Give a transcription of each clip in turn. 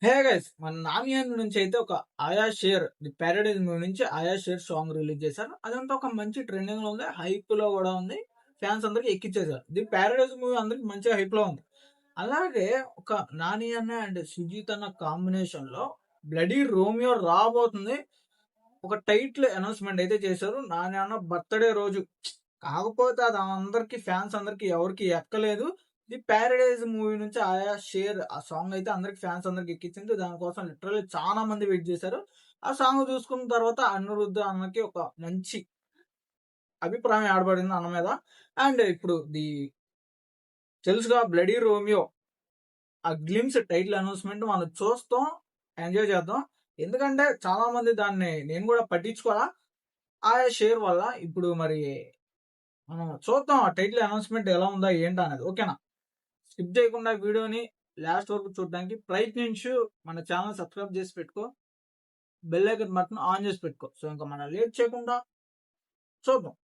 Hey guys, మన నాని నుంచి అయితే ఒక ఆయా షేర్ ది ప్యారడైజ్ మూవీ నుంచి ఆయా షేర్ సాంగ్ రిలీజ్ చేశారు. అదంతా ఒక మంచి ట్రెండింగ్ లో ఉంది, హైప్ లో కూడా ఉంది. ఫ్యాన్స్ అందరికి ఎక్కిచ్చేసారు. ది ప్యారడైజ్ మూవీ అందరికి మంచిగా హైప్ లో ఉంది. అలాగే ఒక నాని అన్న అండ్ సుజీత్ అన్న కాంబినేషన్ లో బ్లడీ రోమియో రాబోతుంది. ఒక టైటిల్ అనౌన్స్మెంట్ అయితే చేశారు నాని అన్న బర్త్డే రోజు. కాకపోతే అది అందరికి ఫ్యాన్స్ అందరికి ఎవరికి ఎక్కలేదు. ది ప్యారడైజ్ మూవీ నుంచి ఆయా షేర్ ఆ సాంగ్ అయితే అందరికి ఫ్యాన్స్ అందరికి ఎక్కించింది. దానికోసం లిటరల్లీ చాలా మంది వెయిట్ చేశారు. ఆ సాంగ్ చూసుకున్న తర్వాత అనిరుద్ధ్ అన్నకి ఒక మంచి అభిప్రాయం ఏర్పడింది అన్న మీద. అండ్ ఇప్పుడు తెలుసుగా బ్లడీ రోమియో ఆ గ్లిమ్స్ టైటిల్ అనౌన్స్మెంట్ మనం చూస్తాం, ఎంజాయ్ చేద్దాం. ఎందుకంటే చాలా మంది దాన్ని నేను కూడా పట్టించుకోవాలా ఆయా షేర్ వల్ల. ఇప్పుడు మరి మనం చూద్దాం ఆ టైటిల్ అనౌన్స్మెంట్ ఎలా ఉందా ఏంటా అనేది. ఓకేనా? స్కిప్ చేయకుండా వీడియోని లాస్ట్ వరకు చూడడానికి ప్రయత్నించు. మన ఛానల్ సబ్స్క్రైబ్ చేసి పెట్టుకో, బెల్ ఐకాన్ బటన్ ఆన్ చేసి పెట్టుకో. సో ఇంకా మనం లేట్ చేయకుండా చూద్దాం.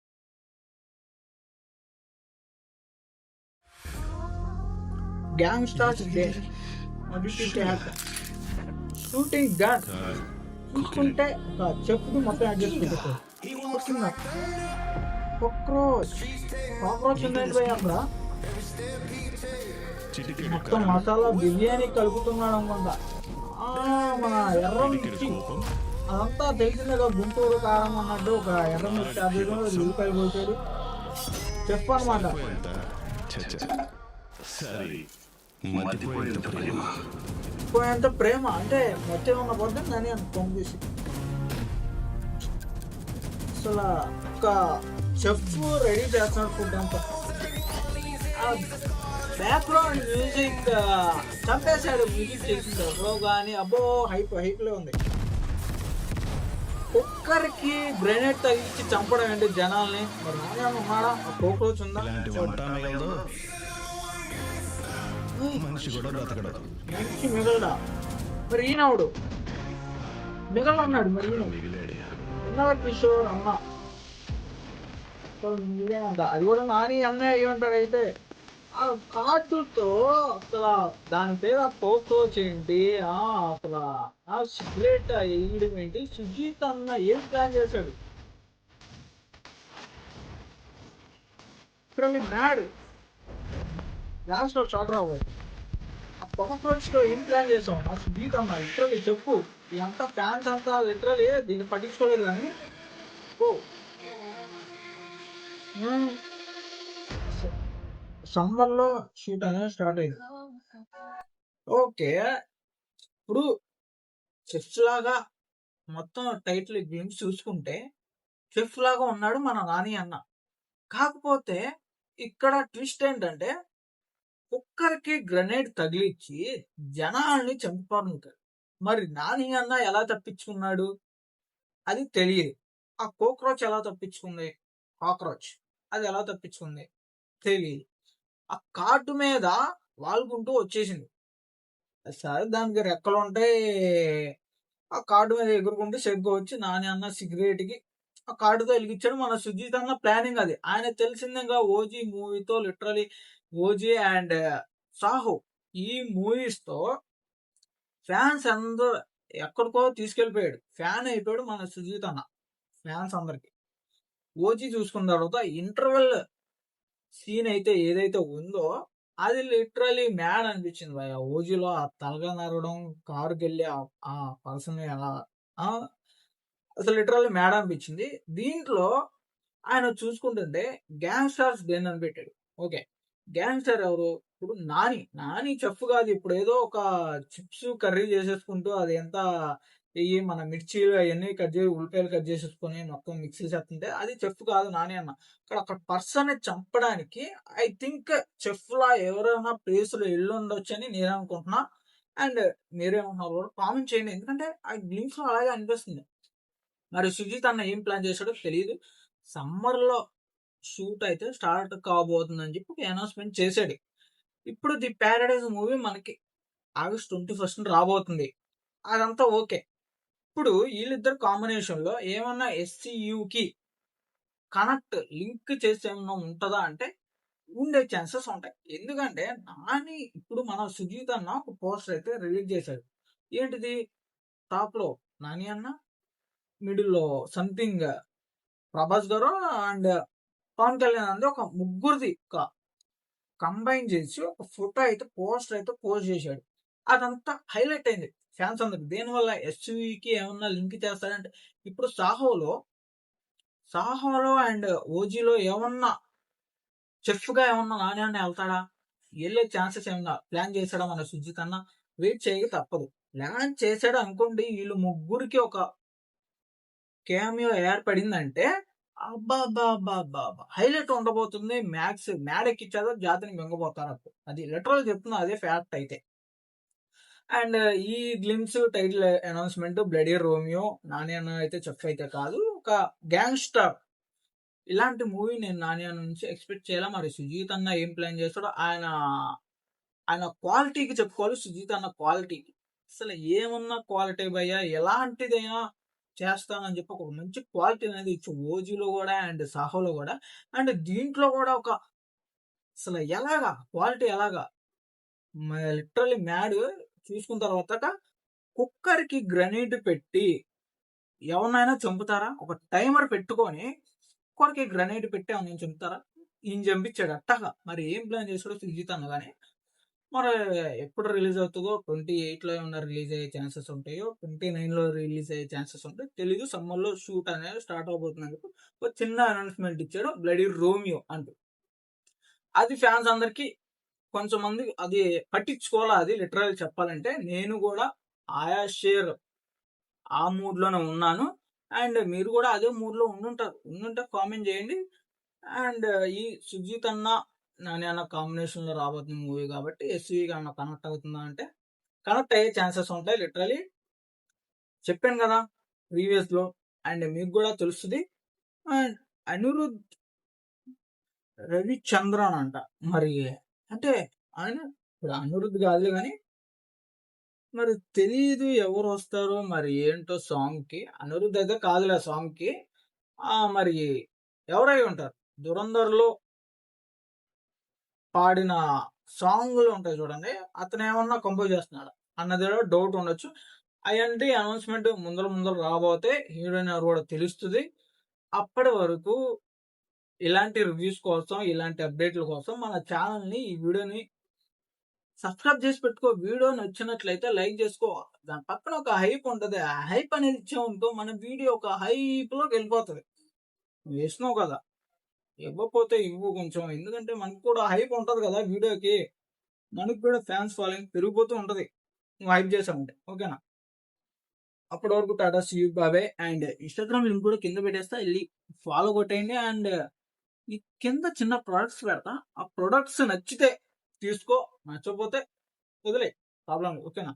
Gang stars day shooting gun చూసుకుంటే ఒక చెప్పుకి మొత్తం అడ్జస్ట్ పెట్టుకో. కాక్రోచ్ ఉందండి భయ అక్కడ మొత్తం మసాలా బిర్యానీ కలుపుతున్నాడు అనుకుంటా. మన ఎర్ర మిర్చి అదంతా తెలిసిందిగా గుంటూరు కారం అన్నట్టు ఒక ఎర్ర మిర్చి అది ఉల్లిపాయలు పోసాడు చెఫ్ అనమాట. పోయేంత ప్రేమ అంటే మధ్య ఉన్న పొద్దు కానీ అంత పంపిసి అసలు ఒక చెఫ్ రెడీ చేస్తున్నాడు ఫుడ్ అంతా. బ్యాక్గ్రౌండ్ మ్యూజిక్ చంపేశాడు. మ్యూజిక్ చేసింది అబ్బో కానీ అబ్బో హైప్ లో ఉంది. ఒక్కరికి గ్రెనేడ్ తగిలించి చంపడం ఏంటి జనాల్ని? మరి నానే ఉన్నాడా? ఆ కోక్రోచ్ ఉందా? మనిషి మిగలడా? మరి ఈయనవుడు మిగలన్నాడు. మరి ఈయన కిషోర్ అన్న అది కూడా నాని అన్నయ్య ఏమంటాడు అయితే ఆ కార్డుతో అసలు దాని పేరు కోక్రోచ్ ఏంటి, అసలు ఆ సిగరెట్ వేయడం ఏంటి? సుజీత్ అన్న ఏం ప్లాన్ చేశాడు? ఇక్కడ మ్యాడ్ లాస్ట్ లో షార్ట్ రాబోయే ఆ కోక్రోచ్ లో ఏం ప్లాన్ చేసాం? ఆ సుజీత్ అన్న లిటరలీ చెప్పు. ఇదంతా ఫ్యాన్స్ అంతా లిటరలీ దీన్ని పట్టించుకోలేదు కానీ సమ్మర్ లో షూట్ అనేది స్టార్ట్ అయింది. ఓకే, ఇప్పుడు చెఫ్ లాగా మొత్తం టైటిల్ గేమ్స్ చూసుకుంటే చెఫ్ లాగా ఉన్నాడు మన నాని అన్న. కాకపోతే ఇక్కడ ట్విస్ట్ ఏంటంటే కుక్కర్కి గ్రెనేడ్ తగిలిచ్చి జనాల్ని చంపుతారు. మరి నాని అన్న ఎలా తప్పించుకున్నాడు అది తెలియదు. ఆ కోక్రోచ్ ఎలా తప్పించుకుంది? కాక్రోచ్ అది ఎలా తప్పించుకుంది తెలియదు. ఆ కార్డు మీద వాల్కుంటూ వచ్చేసింది. సరే దానికి రెక్కలు ఉంటాయి. ఆ కార్డు మీద ఎగురుకుంటూ సెగ్గు వచ్చి నాని అన్న సిగరెట్ కి ఆ కార్డుతో వెలిగించాడు. మన సుజీత్ అన్న ప్లానింగ్ అది. ఆయన తెలిసిందిగా ఓజీ మూవీతో లిటరలీ ఓజీ అండ్ సాహో ఈ మూవీస్ తో ఫ్యాన్స్ అందరూ ఎక్కడికో తీసుకెళ్లిపోయాడు. ఫ్యాన్ అయిపోయాడు మన సుజీత్ అన్న ఫ్యాన్స్ అందరికి. ఓజీ చూసుకున్న తర్వాత ఇంటర్వెల్ సీన్ అయితే ఏదైతే ఉందో అది లిటరలీ మ్యాడ్ అనిపించింది భయ. ఓజీలో ఆ తలగా నరవడం, కారుకి వెళ్ళి ఆ పర్సన్ ఎలా అసలు లిటరల్లీ మ్యాడ్ అనిపించింది. దీంట్లో ఆయన చూసుకుంటుంటే గ్యాంగ్స్టర్స్ డెన్ అని పెట్టాడు. ఓకే, గ్యాంగ్స్టర్ ఎవరు? ఇప్పుడు నాని చెఫ్ కాదు. ఇప్పుడు ఏదో ఒక చిప్స్ కర్రీ చేసేసుకుంటూ అది ఎంత మన మిర్చీలు అవన్నీ కట్ చేసి ఉల్లిపాయలు కట్ చేసేసుకొని మొత్తం మిక్సీ చేస్తుంటే అది చెఫ్ కాదు నాని అన్న. అక్కడ పర్సన్ చంపడానికి ఐ థింక్ చెఫ్ లా ఎవరైనా ప్లేస్ లో వెళ్ళి ఉండొచ్చు అని నేను అనుకుంటున్నా. అండ్ మీరేమన్నారు కామెంట్ చేయండి. ఎందుకంటే ఆ గ్లిమ్స్ లో అలాగే అనిపిస్తుంది. మరి సుజీత్ అన్న ఏం ప్లాన్ చేశాడో తెలియదు. సమ్మర్ లో షూట్ అయితే స్టార్ట్ కాబోతుందని చెప్పి అనౌన్స్మెంట్ చేశాడు. ఇప్పుడు ది ప్యారడైజ్ మూవీ మనకి ఆగస్ట్ 21 రాబోతుంది. అదంతా ఓకే. ఇప్పుడు వీళ్ళిద్దరు కాంబినేషన్ లో ఏమన్నా ఎస్సీయూకి కనెక్ట్ లింక్ చేసి ఏమన్నా ఉంటుందా అంటే ఉండే ఛాన్సెస్ ఉంటాయి. ఎందుకంటే నాని ఇప్పుడు మన సుజీత్ అన్న ఒక పోస్టర్ అయితే రిలీజ్ చేశాడు. ఏంటిది టాప్‌లో నాని అన్న, మిడిల్‌లో సంథింగ్ ప్రభాస్ గారు అండ్ పవన్ కళ్యాణ్ అంది ఒక ముగ్గురిది కంబైన్ చేసి ఒక ఫోటో అయితే పోస్టర్ అయితే పోస్ట్ చేశాడు. అదంతా హైలైట్ అయింది ఫ్యాన్స్ అందరికి. దేనివల్ల ఎస్‌వికి ఏమన్నా లింక్ చేస్తాడంటే ఇప్పుడు సాహోలో అండ్ ఓజీలో ఏమన్నా చెఫ్‌గా ఏమన్నా నాని అన్న ఎళ్తాడా? ఎళ్ళే ఛాన్సెస్ ఏమన్నా ప్లాన్ చేసాడా మన సుజిత్ అన్న? వెయిట్ చేయక తప్పదు. ప్లాన్ చేసాడు అనుకోండి వీళ్ళు ముగ్గురికి ఒక కేమియో ఏర్పడిందంటే అబ్బబ్బబ్బబ్బబ్బా! హైలైట్ ఉండబోతుంది. మేడెక్కిచ్చారో జాతిని మింగబోతారు. అది లిటరల్ చెప్తున్నా అదే ఫ్యాక్ట్ అయితే. అండ్ ఈ glimpse title announcement 'bloody Romeo' Nani అన్న అయితే చెఫ్ అయితే కాదు. ఒక గ్యాంగ్‌స్టర్ ఇలాంటి మూవీ నేను నాని అన్న నుంచి ఎక్స్‌పెక్ట్ చేయలా. మరి సుజీత్ అన్న ఏం ప్లాన్ చేస్తాడో ఆయన క్వాలిటీకి చెప్పుకోవాలి సుజీత్ అన్న క్వాలిటీకి. అసలు ఏమున్నా క్వాలిటీ భయ్యా ఎలాంటిదైనా చేస్తానని చెప్పి ఒక మంచి క్వాలిటీ అనేది ఇచ్చు. 'ఓజీలో' కూడా అండ్ 'సాహోలో' కూడా అండ్ దీంట్లో కూడా అసలు ఎలాగా క్వాలిటీ ఎలాగా లిటరల్లీ మ్యాడ్ చూసుకున్న తర్వాతట కుక్కర్‌కి గ్రనేడ్ పెట్టి ఎవరినైనా చంపుతారా? ఒక టైమర్ పెట్టుకొని కుక్కర్‌కి గ్రనేడ్ పెట్టి ఎవరినైనా చంపుతారా? ఈయన చంపించాడు అట్టగా. మరి ఏం ప్లాన్ చేసాడో సుజిత్ అన్న గాని. మరి ఎప్పుడు రిలీజ్ అవుతదో 28లో ఏమన్నా రిలీజ్ అయ్యే ఛాన్సెస్ ఉంటాయో, 29లో రిలీజ్ అయ్యే ఛాన్సెస్ ఉంటాయో తెలీదు. సమ్మర్‌లో షూట్ అనేది స్టార్ట్ అవబోతుందని చెప్పి ఒక చిన్న అనౌన్స్‌మెంట్ ఇచ్చాడు 'బ్లడీ రోమియో' అంటూ. అది ఫ్యాన్స్ అందరికి కొంచెం మంది అది పట్టించుకోవాలా అది లిటరల్‌గా చెప్పాలంటే. నేను కూడా ఆయా షేర్ ఆ మూడ్‌లోనే ఉన్నాను. అండ్ మీరు కూడా అదే మూడ్‌లో ఉండుంటారు. ఉండుంటే కామెంట్ చేయండి. అండ్ ఈ సుజిత్ అన్న, నాని అన్న కాంబినేషన్‌లో రాబోతున్న మూవీ కాబట్టి ఎస్‌వికి ఏమన్నా కనెక్ట్ అవుతుందా అంటే కనెక్ట్ అయ్యే ఛాన్సెస్ ఉంటాయి లిటరల్లీ. చెప్పాను కదా ప్రీవియస్‌లో. అండ్ మీకు కూడా తెలుస్తది. అండ్ అనిరుద్ రవిచంద్రన్ అంట. మరి అంటే ఆయన ఇప్పుడు అనిరుద్ కాదులే గాని మరి తెలీదు ఎవరొస్తారో మరి ఏంటో సాంగ్‌కి. అనిరుద్ అయితే కాదులే సాంగ్‌కి. మరి ఎవరై ఉంటారు? 'ధురంధర్‌లో' పాడిన సాంగులు ఉంటాయి చూడండి. అతనేమన్నా కంపోజ్ చేస్తున్నాడా అన్నదేదో డౌట్ ఉండొచ్చు. అయంటే అనౌన్స్‌మెంట్ ముందర రాబోతే హీరోయిన్ ఎవరో కూడా తెలుస్తది. అప్పటి వరకు ఇలాంటి రివ్యూస్ కోసం, ఇలాంటి అప్డేట్‌ల కోసం మన ఛానెల్‌ని ఈ వీడియోని సబ్స్క్రైబ్ చేసి పెట్టుకో. వీడియో నచ్చినట్లయితే లైక్ చేసుకో. దాని పక్కన ఒక హైప్ ఉంటది. ఆ హైప్ అనేది ఇచ్చామనుకో మన వీడియో ఒక హైప్‌లోకి వెళ్ళిపోతది. నువ్వు ఇస్తున్నావు కదా! ఇవ్వకపోతే ఇవ్వు కొంచెం. ఎందుకంటే మనకు కూడా హైప్ ఉంటది కదా వీడియోకి. మనకు కూడా ఫ్యాన్స్ ఫాలోయింగ్ పెరిగిపోతూ ఉంటది. నువ్వు హైప్ చేసావంటే. ఓకేనా? అప్పటి వరకు tata see you bye. And Instagram link కూడా కింద పెట్టేస్తా. ఎళ్లి ఫాలో కొట్టేయండి. అండ్ ఈ కింద చిన్న ప్రొడక్ట్స్ పెడతా. ఆ ప్రొడక్ట్స్ నచ్చితే తీసుకో. నచ్చకపోతే వదిలేయ్. ప్రాబ్లమ్ లేదు. ఓకేనా?